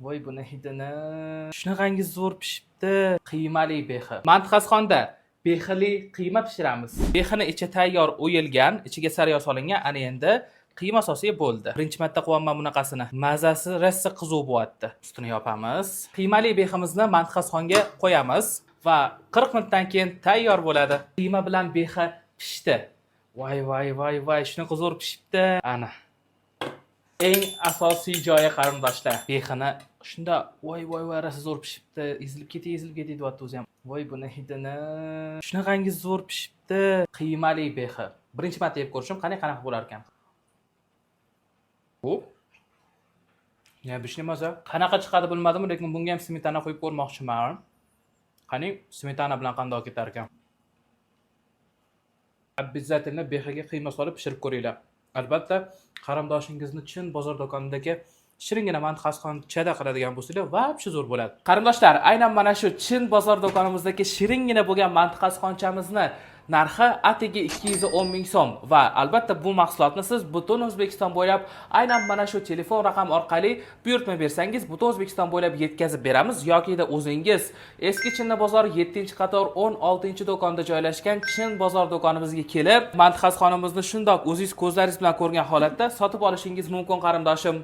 Voy buni hidini. Shunaqangi zo'r pishibdi. Qiymali behi. Mantiqasxonda behili qiyma pishiramiz. Behini ichi tayyor o'yilgan, ichiga sariyog' solingan. Ana endi qiyma asosiy bo'ldi. Birinchi marta qilyapman bunaqasini. Mazasi rosa qizuv bo'lyapti. Ustini yopamiz. Qiymali behimizni mantiqasxonga qo'yamiz va 40 minutdan keyin tayyor bo'ladi. Qiyma bilan behi pishdi. Voy, shunaqa zo'r pishibdi. Ana. Eng asosiy joyi qarindoshlar. Behini shunda voy rosa zo'r pishibdi. Ezilib ketdi deyapti o'zi ham. Voy buni hidini. Shunaqangi zo'r pishibdi. Qiymali behi. Birinchi marta yeb ko'rishim, qanaqa bo'lar ekan. Hop. Bishni maza. Qanaqa chiqadi bilmadim, lekin bunga ham smetana qo'yib ko'rmoqchiman. Qani smetana bilan qanday ketar ekan? Обязательно behiga qiyma solib pishirib ko'ringlar. Albatta, qarindoshingizni chin bozor do'konidagi shiringina mantiqasxonchada qiladigan bo'lsangiz, vobshe zo'r bo'ladi. Qarindoshlar, aynan mana shu chin bozor do'konimizdagi shiringina bo'lgan mantiqasxonchamizni narxi atigi 210 ming so'm va albatta bu mahsulotni siz butun O'zbekiston bo'ylab aynan mana shu telefon raqam orqali buyurtma bersangiz butun O'zbekiston bo'ylab yetkazib beramiz yoki o'zingiz eski Chinni bozor 7-qator 16-do'konda joylashgan chin bozor do'konimizga kelib, mantiqasxonimizni shundoq o'zingiz ko'zlaringiz bilan ko'rgan holatda sotib olishingiz mumkin qarindoshim.